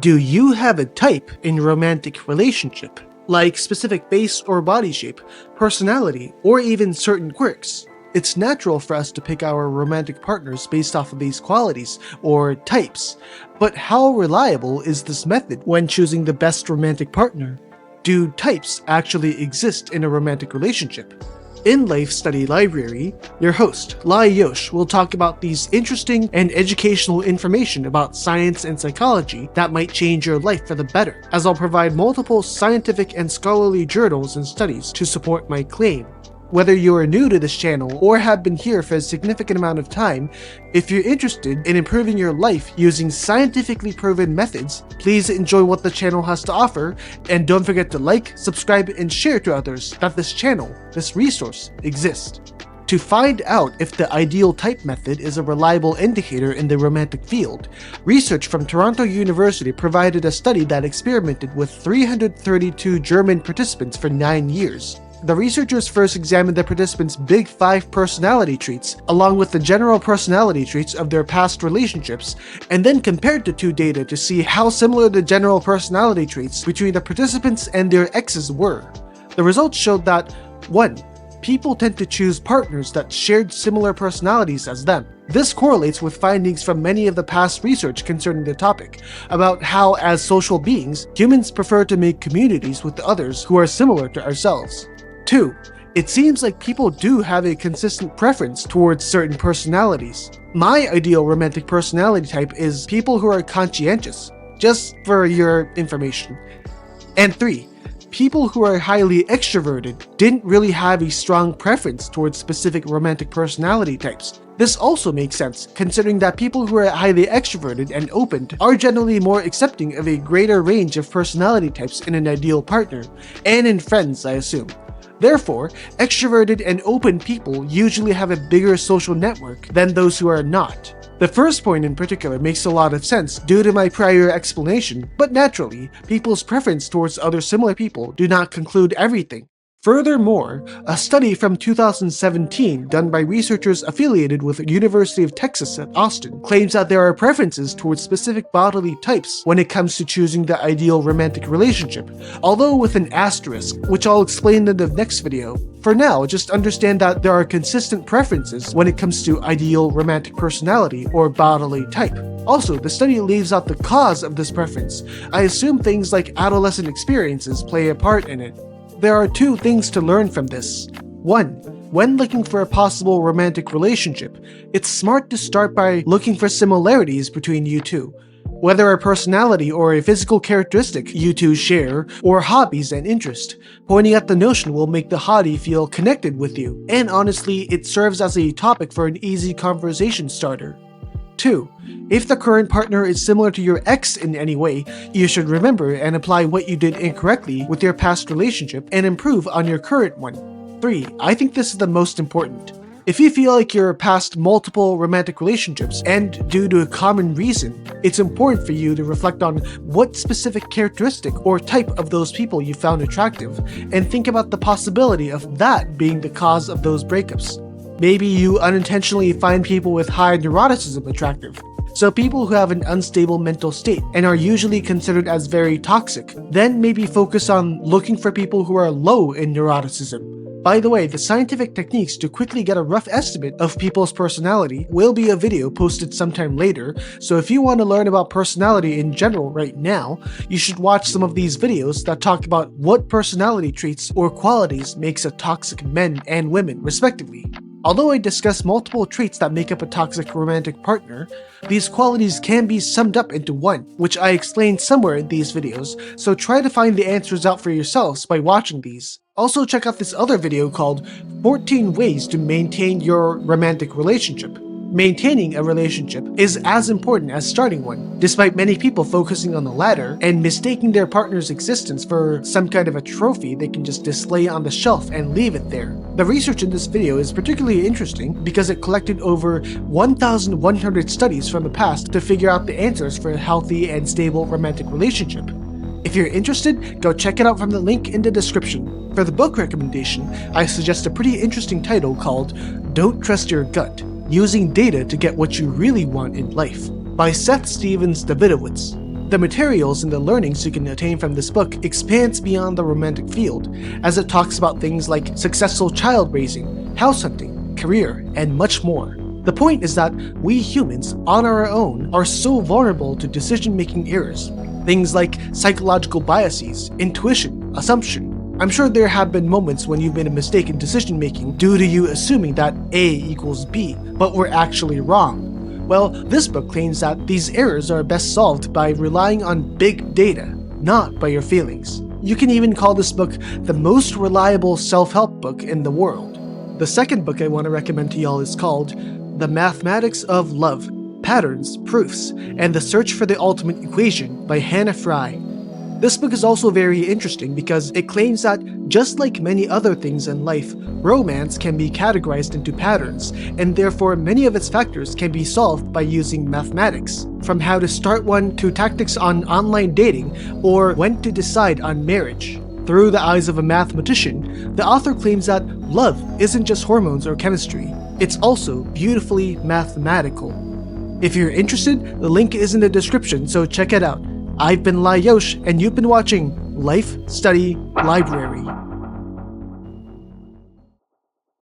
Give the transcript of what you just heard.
Do you have a type in your romantic relationship? Like specific face or body shape, personality, or even certain quirks? It's natural for us to pick our romantic partners based off of these qualities, or types. But how reliable is this method when choosing the best romantic partner? Do types actually exist in a romantic relationship? In Life Study Library, your host, Lai Yosh, will talk about these interesting and educational information about science and psychology that might change your life for the better, as I'll provide multiple scientific and scholarly journals and studies to support my claim. Whether you are new to this channel or have been here for a significant amount of time, if you're interested in improving your life using scientifically proven methods, please enjoy what the channel has to offer, and don't forget to like, subscribe, and share to others that this channel, this resource, exists. To find out if the ideal type method is a reliable indicator in the romantic field, research from Toronto University provided a study that experimented with 332 German participants for 9 years. The researchers first examined the participants' big 5 personality traits, along with the general personality traits of their past relationships, and then compared the two data to see how similar the general personality traits between the participants and their exes were. The results showed that 1. People tend to choose partners that shared similar personalities as them. This correlates with findings from many of the past research concerning the topic, about how, as social beings, humans prefer to make communities with others who are similar to ourselves. 2. It seems like people do have a consistent preference towards certain personalities. My ideal romantic personality type is people who are conscientious, just for your information. And 3. People who are highly extroverted didn't really have a strong preference towards specific romantic personality types. This also makes sense, considering that people who are highly extroverted and open are generally more accepting of a greater range of personality types in an ideal partner, and in friends, I assume. Therefore, extroverted and open people usually have a bigger social network than those who are not. The first point in particular makes a lot of sense due to my prior explanation, but naturally, people's preference towards other similar people do not conclude everything. Furthermore, a study from 2017 done by researchers affiliated with the University of Texas at Austin claims that there are preferences towards specific bodily types when it comes to choosing the ideal romantic relationship, although with an asterisk, which I'll explain in the next video. For now, just understand that there are consistent preferences when it comes to ideal romantic personality or bodily type. Also, the study leaves out the cause of this preference. I assume things like adolescent experiences play a part in it. There are 2 things to learn from this. 1. When looking for a possible romantic relationship, it's smart to start by looking for similarities between you two. Whether a personality or a physical characteristic you two share, or hobbies and interest, pointing at the notion will make the hottie feel connected with you, and honestly, it serves as a topic for an easy conversation starter. 2. If the current partner is similar to your ex in any way, you should remember and apply what you did incorrectly with your past relationship and improve on your current one. 3. I think this is the most important. If you feel like you're past multiple romantic relationships and due to a common reason, it's important for you to reflect on what specific characteristic or type of those people you found attractive, and think about the possibility of that being the cause of those breakups. Maybe you unintentionally find people with high neuroticism attractive. So people who have an unstable mental state and are usually considered as very toxic, then maybe focus on looking for people who are low in neuroticism. By the way, the scientific techniques to quickly get a rough estimate of people's personality will be a video posted sometime later, so if you want to learn about personality in general right now, you should watch some of these videos that talk about what personality traits or qualities makes a toxic men and women respectively. Although I discuss multiple traits that make up a toxic romantic partner, these qualities can be summed up into one, which I explained somewhere in these videos, so try to find the answers out for yourselves by watching these. Also check out this other video called 14 Ways to Maintain Your Romantic Relationship. Maintaining a relationship is as important as starting one, despite many people focusing on the latter and mistaking their partner's existence for some kind of a trophy they can just display on the shelf and leave it there. The research in this video is particularly interesting because it collected over 1,100 studies from the past to figure out the answers for a healthy and stable romantic relationship. If you're interested, go check it out from the link in the description. For the book recommendation, I suggest a pretty interesting title called Don't Trust Your Gut: Using Data to Get What You Really Want in Life by Seth Stevens-Davidowitz. The materials and the learnings you can attain from this book expands beyond the romantic field, as it talks about things like successful child raising, house hunting, career, and much more. The point is that we humans, on our own, are so vulnerable to decision-making errors. Things like psychological biases, intuition, assumption. I'm sure there have been moments when you've made a mistake in decision-making due to you assuming that A equals B, but were actually wrong. Well, this book claims that these errors are best solved by relying on big data, not by your feelings. You can even call this book the most reliable self-help book in the world. The second book I want to recommend to y'all is called The Mathematics of Love, Patterns, Proofs, and the Search for the Ultimate Equation by Hannah Fry. This book is also very interesting because it claims that, just like many other things in life, romance can be categorized into patterns, and therefore many of its factors can be solved by using mathematics, from how to start one to tactics on online dating or when to decide on marriage. Through the eyes of a mathematician, the author claims that love isn't just hormones or chemistry, it's also beautifully mathematical. If you're interested, the link is in the description, so check it out. I've been Lai Yosh, and you've been watching Life Study Library.